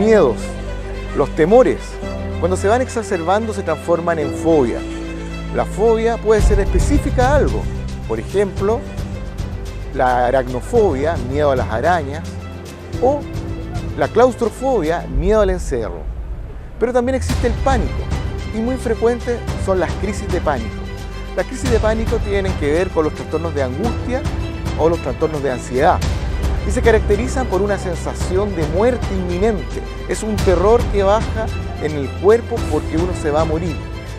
miedos, los temores, cuando se van exacerbando se transforman en fobia. La fobia puede ser específica a algo, por ejemplo, la aracnofobia, miedo a las arañas, o la claustrofobia, miedo al encierro. Pero también existe el pánico, y muy frecuentes son las crisis de pánico. Las crisis de pánico tienen que ver con los trastornos de angustia o los trastornos de ansiedad, y se caracterizan por una sensación de muerte inminente. Es un terror que baja en el cuerpo porque uno se va a morir.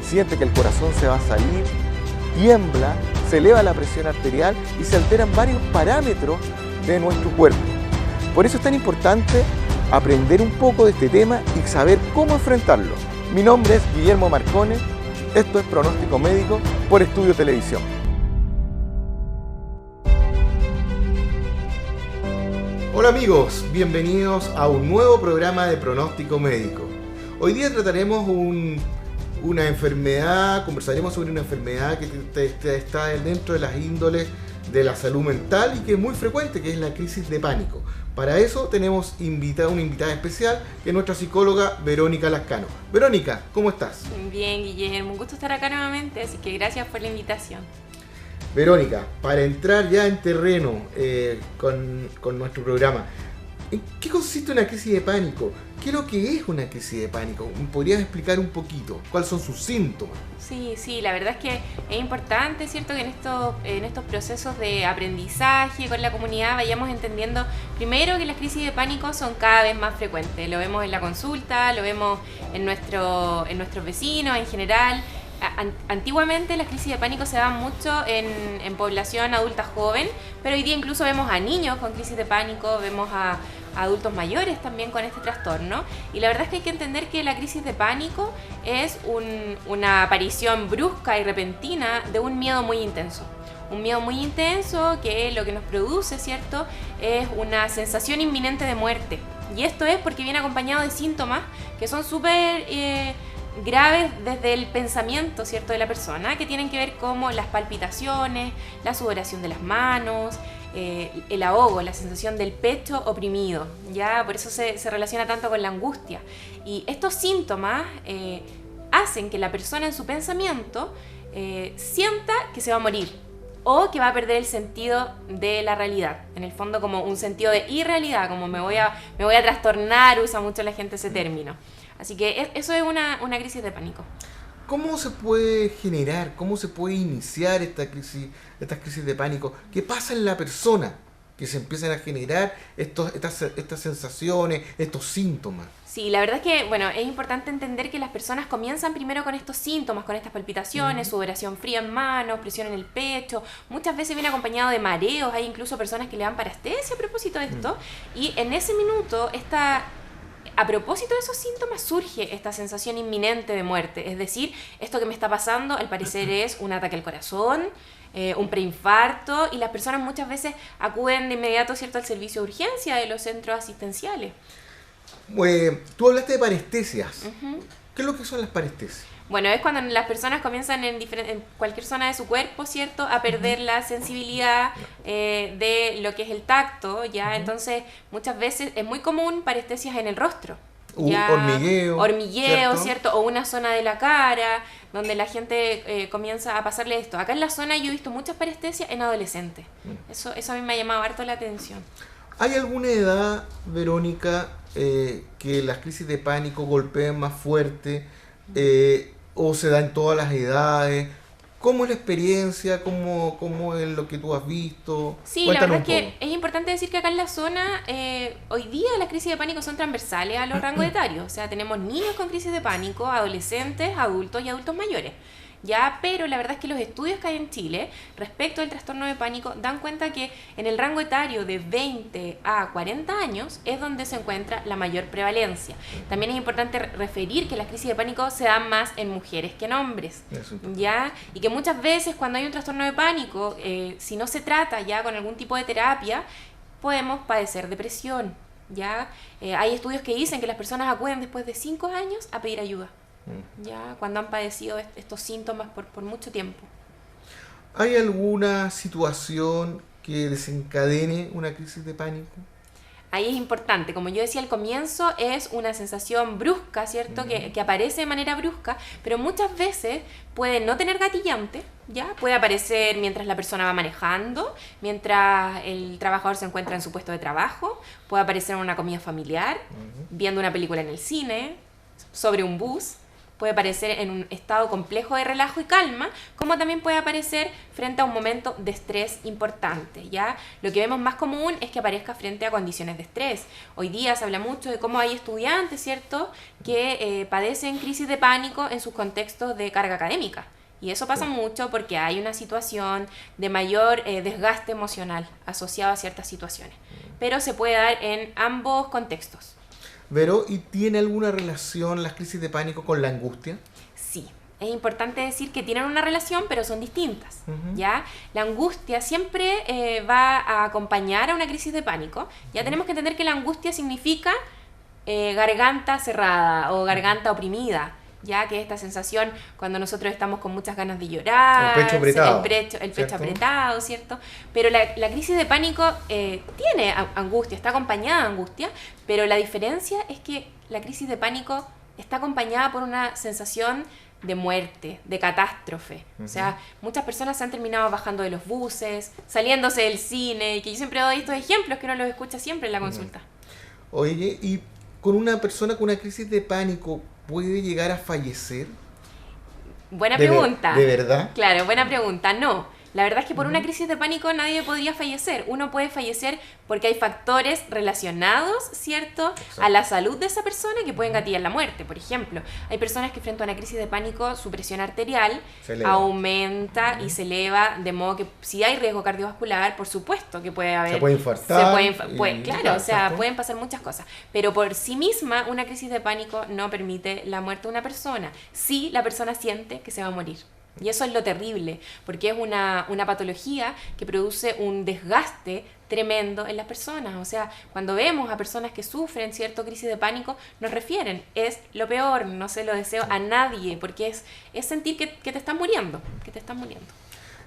Siente que el corazón se va a salir, tiembla, se eleva la presión arterial y se alteran varios parámetros de nuestro cuerpo. Por eso es tan importante aprender un poco de este tema y saber cómo enfrentarlo. Mi nombre es Guillermo Marcone, esto es Pronóstico Médico por Estudio Televisión. Hola amigos, bienvenidos a un nuevo programa de Pronóstico Médico. Hoy día trataremos una enfermedad, conversaremos sobre una enfermedad que está dentro de las índoles de la salud mental y que es muy frecuente, que es la crisis de pánico. Para eso tenemos una invitada especial, que es nuestra psicóloga Verónica Lascano. Verónica, ¿cómo estás? Bien, Guillermo, un gusto estar acá nuevamente, así que gracias por la invitación. Verónica, para entrar ya en terreno con nuestro programa, ¿en qué consiste una crisis de pánico? ¿Qué es lo que es una crisis de pánico? ¿Podrías explicar un poquito cuáles son sus síntomas? Sí, la verdad es que es importante, ¿cierto?, que en estos procesos de aprendizaje con la comunidad vayamos entendiendo primero que las crisis de pánico son cada vez más frecuentes. Lo vemos en la consulta, lo vemos en nuestros vecinos en general. Antiguamente las crisis de pánico se daban mucho en población adulta joven, pero hoy día incluso vemos a niños con crisis de pánico, vemos a adultos mayores también con este trastorno. Y la verdad es que hay que entender que la crisis de pánico es una aparición brusca y repentina de un miedo muy intenso. Un miedo muy intenso que lo que nos produce, ¿cierto?, es una sensación inminente de muerte. Y esto es porque viene acompañado de síntomas que son súper graves desde el pensamiento, ¿cierto?, de la persona, que tienen que ver como las palpitaciones, la sudoración de las manos, el ahogo, la sensación del pecho oprimido, ¿ya? Por eso se relaciona tanto con la angustia. Y estos síntomas hacen que la persona en su pensamiento sienta que se va a morir o que va a perder el sentido de la realidad. En el fondo como un sentido de irrealidad, como me voy a trastornar, usa mucho la gente ese término. Así que eso es una crisis de pánico. ¿Cómo se puede generar, cómo se puede iniciar estas crisis de pánico? ¿Qué pasa en la persona que se empiezan a generar estas sensaciones, estos síntomas? Sí, la verdad es que, bueno, es importante entender que las personas comienzan primero con estos síntomas, con estas palpitaciones, sudoración fría en manos, presión en el pecho. Muchas veces viene acompañado de mareos, hay incluso personas que le dan parestesia a propósito de esto. Y en ese minuto, a propósito de esos síntomas surge esta sensación inminente de muerte, es decir, esto que me está pasando al parecer es un ataque al corazón, un preinfarto, y las personas muchas veces acuden de inmediato, ¿cierto?, al servicio de urgencia de los centros asistenciales. Tú hablaste de parestesias. ¿Qué es lo que son las parestesias? Bueno, es cuando las personas comienzan en cualquier zona de su cuerpo, ¿cierto?, a perder la sensibilidad de lo que es el tacto, ¿ya? Entonces, muchas veces es muy común parestesias en el rostro. ¿Ya? Hormigueo, ¿cierto? O una zona de la cara, donde la gente comienza a pasarle esto. Acá en la zona yo he visto muchas parestesias en adolescentes. Eso a mí me ha llamado harto la atención. ¿Hay alguna edad, Verónica, que las crisis de pánico golpeen más fuerte? ¿O se da en todas las edades? ¿Cómo es la experiencia? ¿Cómo es lo que tú has visto? Sí, la verdad es que es importante decir que acá en la zona, hoy día las crisis de pánico son transversales a los rangos etarios. O sea, tenemos niños con crisis de pánico, adolescentes, adultos y adultos mayores. Ya, pero la verdad es que los estudios que hay en Chile respecto al trastorno de pánico dan cuenta que en el rango etario de 20 a 40 años es donde se encuentra la mayor prevalencia. También es importante referir que las crisis de pánico se dan más en mujeres que en hombres, ¿ya? Y que muchas veces cuando hay un trastorno de pánico, si no se trata ya con algún tipo de terapia, podemos padecer depresión, ¿ya? Hay estudios que dicen que las personas acuden después de 5 años a pedir ayuda, ya cuando han padecido estos síntomas por mucho tiempo. ¿Hay alguna situación que desencadene una crisis de pánico? ahí es importante. Como yo decía al comienzo, es una sensación brusca, ¿cierto? Que aparece de manera brusca, pero muchas veces puede no tener gatillante, ¿ya? Puede aparecer mientras la persona va manejando, mientras el trabajador se encuentra en su puesto de trabajo, puede aparecer en una comida familiar, viendo una película en el cine, sobre un bus. Puede aparecer en un estado complejo de relajo y calma, como también puede aparecer frente a un momento de estrés importante, ¿ya? Lo que vemos más común es que aparezca frente a condiciones de estrés. Hoy día se habla mucho de cómo hay estudiantes, ¿cierto?, que padecen crisis de pánico en sus contextos de carga académica. Y eso pasa mucho porque hay una situación de mayor desgaste emocional asociado a ciertas situaciones. Pero se puede dar en ambos contextos. Vero, ¿y tiene alguna relación las crisis de pánico con la angustia? Sí, es importante decir que tienen una relación, pero son distintas, ¿ya? La angustia siempre va a acompañar a una crisis de pánico. Ya tenemos que entender que la angustia significa garganta cerrada o garganta oprimida, ya que esta sensación cuando nosotros estamos con muchas ganas de llorar, el pecho apretado, el pecho apretado, ¿cierto? Pero la crisis de pánico tiene angustia, está acompañada de angustia, pero la diferencia es que la crisis de pánico está acompañada por una sensación de muerte, de catástrofe. O sea, muchas personas se han terminado bajando de los buses, saliéndose del cine, y que yo siempre doy estos ejemplos que uno los escucha siempre en la consulta. Oye, ¿y con una persona con una crisis de pánico puede llegar a fallecer? Buena pregunta. ¿De verdad? Claro, buena pregunta. No. La verdad es que por una crisis de pánico nadie podría fallecer. Uno puede fallecer porque hay factores relacionados, ¿cierto?, a la salud de esa persona que pueden gatillar la muerte. Por ejemplo, hay personas que frente a una crisis de pánico su presión arterial aumenta y se eleva, de modo que si hay riesgo cardiovascular, por supuesto que puede haber... Se puede infartar. Claro, o sea, pueden pasar muchas cosas. Pero por sí misma, una crisis de pánico no permite la muerte de una persona. Sí, la persona siente que se va a morir. Y eso es lo terrible, porque es una patología que produce un desgaste tremendo en las personas. O sea, cuando vemos a personas que sufren cierta crisis de pánico, nos refieren, es lo peor, no se lo deseo a nadie, porque es sentir que te estás muriendo,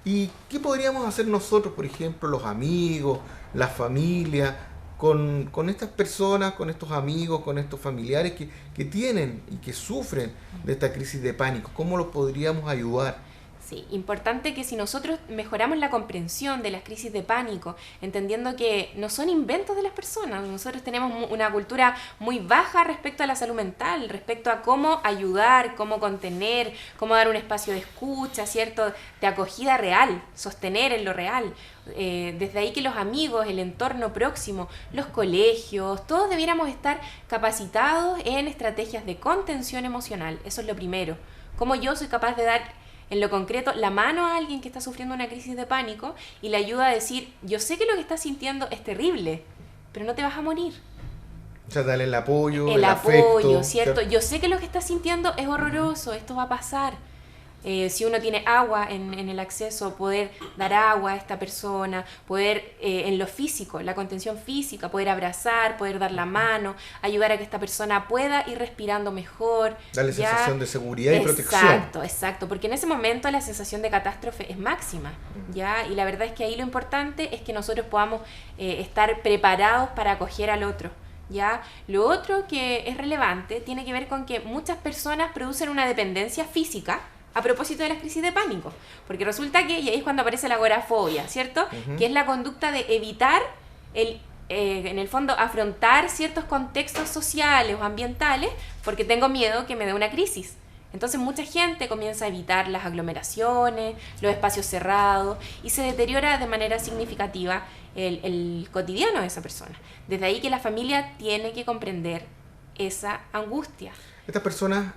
¿Y qué podríamos hacer nosotros, por ejemplo, los amigos, la familia, con estas personas, con estos amigos, con estos familiares que tienen y que sufren de esta crisis de pánico? ¿Cómo los podríamos ayudar? Sí, importante que si nosotros mejoramos la comprensión de las crisis de pánico, entendiendo que no son inventos de las personas, nosotros tenemos una cultura muy baja respecto a la salud mental, respecto a cómo ayudar, cómo contener, cómo dar un espacio de escucha, ¿cierto?, de acogida real, sostener en lo real. Desde ahí que los amigos, el entorno próximo, los colegios, todos debiéramos estar capacitados en estrategias de contención emocional. Eso es lo primero. Cómo yo soy capaz de dar en lo concreto la mano a alguien que está sufriendo una crisis de pánico y le ayuda a decir, yo sé que lo que estás sintiendo es terrible, pero no te vas a morir. O sea, darle el apoyo, el afecto, apoyo, ¿cierto? Yo sé que lo que estás sintiendo es horroroso, esto va a pasar. Si uno tiene agua en el acceso, poder dar agua a esta persona, poder en lo físico, la contención física, poder abrazar, poder dar la mano, ayudar a que esta persona pueda ir respirando mejor. Darle sensación de seguridad y protección. Exacto, porque en ese momento la sensación de catástrofe es máxima, ¿ya? Y la verdad es que ahí lo importante es que nosotros podamos estar preparados para acoger al otro. ¿Ya? Lo otro que es relevante tiene que ver con que muchas personas producen una dependencia física a propósito de las crisis de pánico, porque resulta que, y ahí es cuando aparece la agorafobia, ¿cierto? Que es la conducta de evitar, en el fondo, afrontar ciertos contextos sociales o ambientales porque tengo miedo que me dé una crisis. Entonces mucha gente comienza a evitar las aglomeraciones, los espacios cerrados, y se deteriora de manera significativa el cotidiano de esa persona. Desde ahí que la familia tiene que comprender esa angustia. Estas personas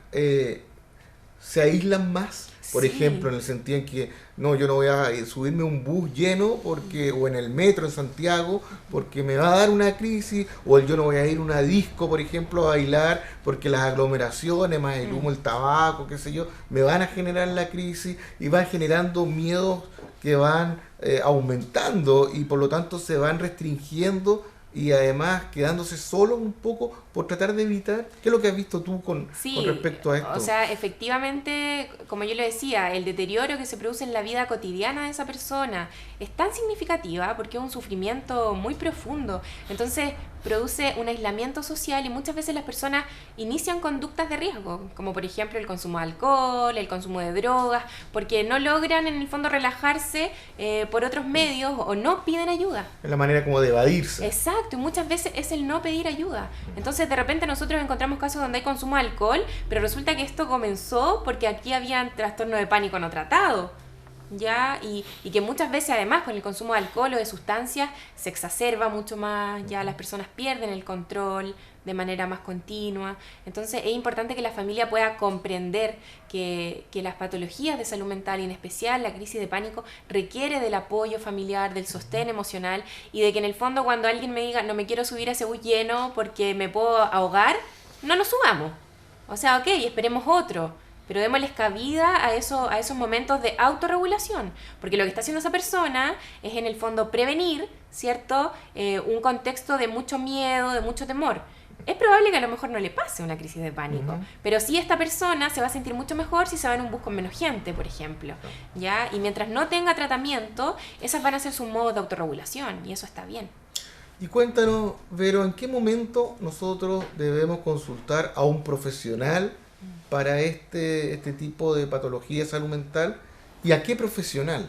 se aíslan más, por ejemplo, en el sentido en que no, yo no voy a subirme a un bus lleno o en el metro en Santiago porque me va a dar una crisis, o yo no voy a ir a una disco, por ejemplo, a bailar porque las aglomeraciones, más el humo, el tabaco, qué sé yo, me van a generar la crisis y van generando miedos que van aumentando y por lo tanto se van restringiendo y además quedándose solos un poco por tratar de evitar. ¿Qué es lo que has visto tú con respecto a esto? O sea, efectivamente, como yo le decía, el deterioro que se produce en la vida cotidiana de esa persona es tan significativa porque es un sufrimiento muy profundo. Entonces, produce un aislamiento social y muchas veces las personas inician conductas de riesgo, como por ejemplo el consumo de alcohol, el consumo de drogas, porque no logran en el fondo relajarse por otros medios o no piden ayuda. Es la manera como de evadirse. Exacto, y muchas veces es el no pedir ayuda. Entonces de repente nosotros encontramos casos donde hay consumo de alcohol, pero resulta que esto comenzó porque aquí había trastorno de pánico no tratado. ¿Ya? Y que muchas veces además con el consumo de alcohol o de sustancias se exacerba mucho más, ya las personas pierden el control de manera más continua. Entonces es importante que la familia pueda comprender que las patologías de salud mental y en especial la crisis de pánico requiere del apoyo familiar, del sostén emocional y de que en el fondo cuando alguien me diga no me quiero subir a ese bus lleno porque me puedo ahogar, no nos subamos. O sea, ok, esperemos otro. Pero démosles cabida a esos momentos de autorregulación, porque lo que está haciendo esa persona es en el fondo prevenir, ¿cierto? Un contexto de mucho miedo, de mucho temor. Es probable que a lo mejor no le pase una crisis de pánico, pero sí esta persona se va a sentir mucho mejor si se va en un bus con menos gente, por ejemplo, ¿ya? Y mientras no tenga tratamiento, esas van a ser sus modos de autorregulación, y eso está bien. Y cuéntanos, Vero, ¿en qué momento nosotros debemos consultar a un profesional para este tipo de patología de salud mental y a qué profesional?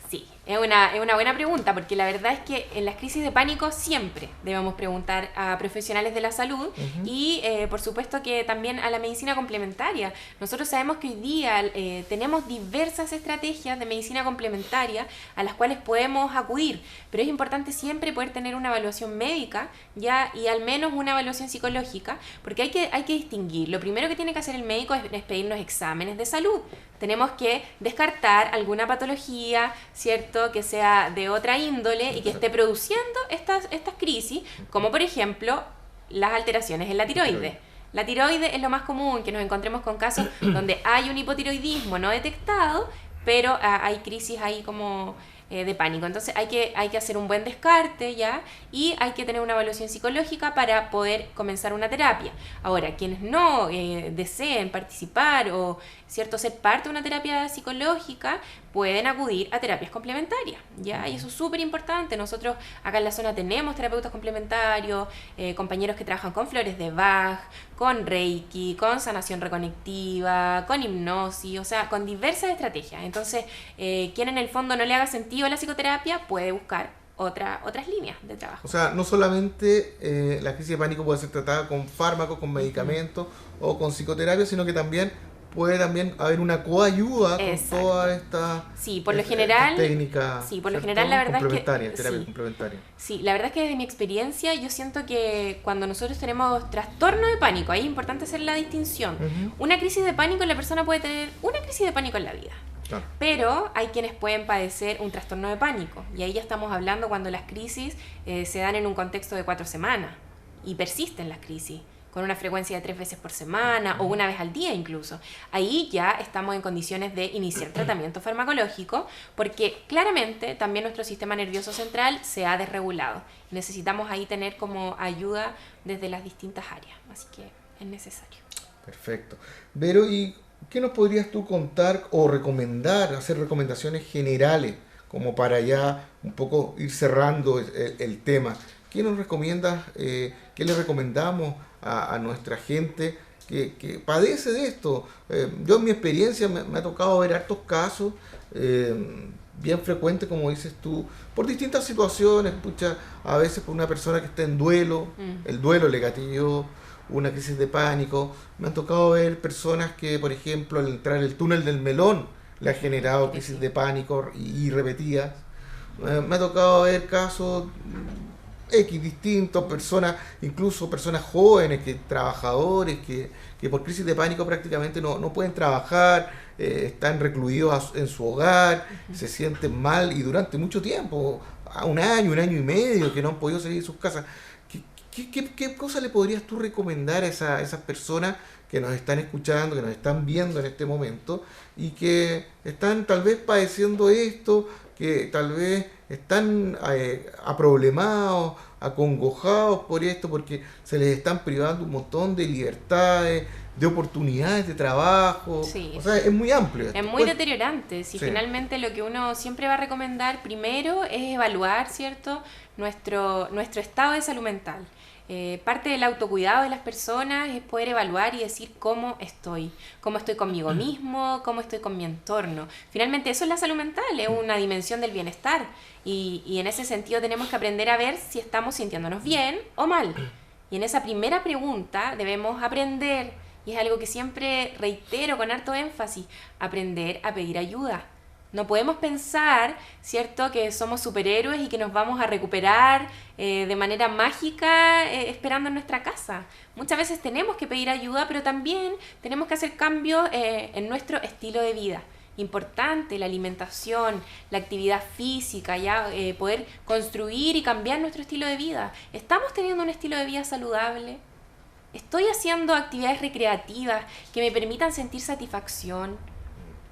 Sí, es una buena pregunta porque la verdad es que en las crisis de pánico siempre debemos preguntar a profesionales de la salud y por supuesto que también a la medicina complementaria. Nosotros sabemos que hoy día tenemos diversas estrategias de medicina complementaria a las cuales podemos acudir, pero es importante siempre poder tener una evaluación médica ya y al menos una evaluación psicológica porque hay que distinguir. Lo primero que tiene que hacer el médico es pedirnos exámenes de salud. Tenemos que descartar alguna patología, ¿cierto?, que sea de otra índole y que esté produciendo estas crisis, como por ejemplo las alteraciones en la tiroides. La tiroides es lo más común, que nos encontremos con casos donde hay un hipotiroidismo no detectado, pero hay crisis ahí como de pánico. Entonces hay que hacer un buen descarte ya y hay que tener una evaluación psicológica para poder comenzar una terapia. Ahora, quienes no deseen participar o cierto ser parte de una terapia psicológica pueden acudir a terapias complementarias, ¿ya? Y eso es súper importante. Nosotros acá en la zona tenemos terapeutas complementarios, compañeros que trabajan con flores de Bach, con Reiki, con sanación reconectiva, con hipnosis, o sea, con diversas estrategias. Entonces, quien en el fondo no le haga sentido a la psicoterapia puede buscar otras líneas de trabajo. O sea, no solamente la crisis de pánico puede ser tratada con fármacos, con medicamentos o con psicoterapia, sino que puede haber una coayuda con todas estas técnicas. Sí, por lo general la verdad es que terapia complementaria. Sí, la verdad es que desde mi experiencia yo siento que cuando nosotros tenemos trastorno de pánico, ahí es importante hacer la distinción. Una crisis de pánico, la persona puede tener una crisis de pánico en la vida. Claro. Pero hay quienes pueden padecer un trastorno de pánico y ahí ya estamos hablando cuando las crisis se dan en un contexto de 4 semanas y persisten las crisis con una frecuencia de 3 veces por semana o una vez al día incluso. Ahí ya estamos en condiciones de iniciar tratamiento farmacológico porque claramente también nuestro sistema nervioso central se ha desregulado. Necesitamos ahí tener como ayuda desde las distintas áreas, así que es necesario. Perfecto. Vero, ¿y qué nos podrías tú contar o recomendar, hacer recomendaciones generales como para ya un poco ir cerrando el tema? ¿Qué nos recomiendas, qué le recomendamos a nuestra gente que padece de esto? Yo en mi experiencia me ha tocado ver hartos casos bien frecuentes, como dices tú, por distintas situaciones, a veces por una persona que está en duelo, el duelo le gatilló una crisis de pánico. Me han tocado ver personas que, por ejemplo, al entrar el túnel del melón le ha generado crisis de pánico y repetidas. Me ha tocado ver casos distintos, incluso personas jóvenes, trabajadores que por crisis de pánico prácticamente no pueden trabajar, están recluidos en su hogar, se sienten mal y durante mucho tiempo, un año y medio, que no han podido salir de sus casas. ¿Qué cosa le podrías tú recomendar a esas personas que nos están escuchando, que nos están viendo en este momento y que están tal vez padeciendo esto, que tal vez están aproblemados, acongojados por esto, porque se les están privando un montón de libertades, de oportunidades de trabajo. Sí. O sea, es muy amplio. Es muy deteriorante. Si finalmente lo que uno siempre va a recomendar primero es evaluar, ¿cierto?, nuestro estado de salud mental. Parte del autocuidado de las personas es poder evaluar y decir cómo estoy conmigo mismo, cómo estoy con mi entorno. Finalmente eso es la salud mental, es una dimensión del bienestar y en ese sentido tenemos que aprender a ver si estamos sintiéndonos bien o mal. Y en esa primera pregunta debemos aprender, y es algo que siempre reitero con harto énfasis, aprender a pedir ayuda. No podemos pensar, ¿cierto?, que somos superhéroes y que nos vamos a recuperar de manera mágica esperando en nuestra casa. Muchas veces tenemos que pedir ayuda, pero también tenemos que hacer cambios en nuestro estilo de vida. Importante la alimentación, la actividad física, poder construir y cambiar nuestro estilo de vida. ¿Estamos teniendo un estilo de vida saludable? ¿Estoy haciendo actividades recreativas que me permitan sentir satisfacción?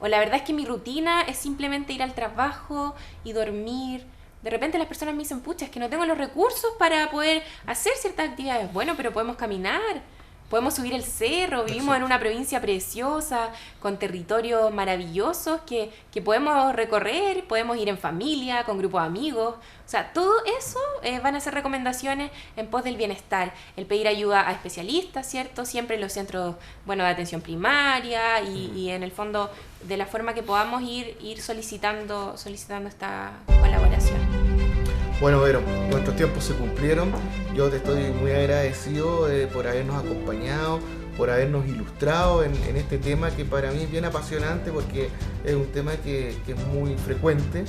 O la verdad es que mi rutina es simplemente ir al trabajo y dormir. De repente las personas me dicen, pucha, es que no tengo los recursos para poder hacer ciertas actividades. Bueno, pero podemos caminar, podemos subir el cerro, vivimos en una provincia preciosa, con territorios maravillosos que podemos recorrer, podemos ir en familia, con grupos de amigos. O sea, todo eso van a ser recomendaciones en pos del bienestar. El pedir ayuda a especialistas, ¿cierto? Siempre en los centros, de atención primaria y en el fondo de la forma que podamos ir solicitando esta colaboración. Bueno, Vero, nuestros tiempos se cumplieron. Yo te estoy muy agradecido por habernos acompañado, por habernos ilustrado en este tema que para mí es bien apasionante porque es un tema que es muy frecuente.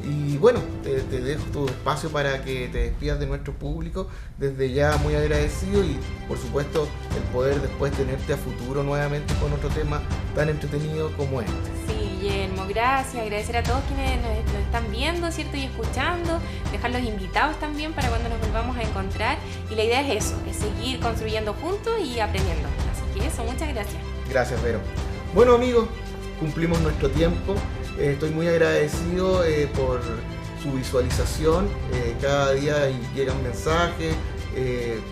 Y bueno, te dejo tu espacio para que te despidas de nuestro público. Desde ya muy agradecido y por supuesto el poder después tenerte a futuro nuevamente con otro tema tan entretenido como este. Sí, Guillermo, gracias. Agradecer a todos quienes nos están viendo, ¿cierto? Y escuchando. Dejarlos invitados también para cuando nos volvamos a encontrar. Y la idea es eso, es seguir construyendo juntos y aprendiendo. Así que eso, muchas gracias. Gracias, Vero. Bueno, amigos, cumplimos nuestro tiempo. Estoy muy agradecido por su visualización. Cada día llegan mensajes,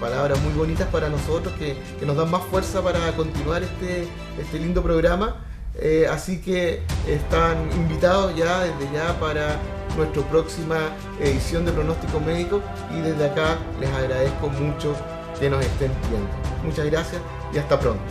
palabras muy bonitas para nosotros que nos dan más fuerza para continuar este lindo programa. Así que están invitados desde ya para nuestra próxima edición de Pronóstico Médico y desde acá les agradezco mucho que nos estén viendo. Muchas gracias y hasta pronto.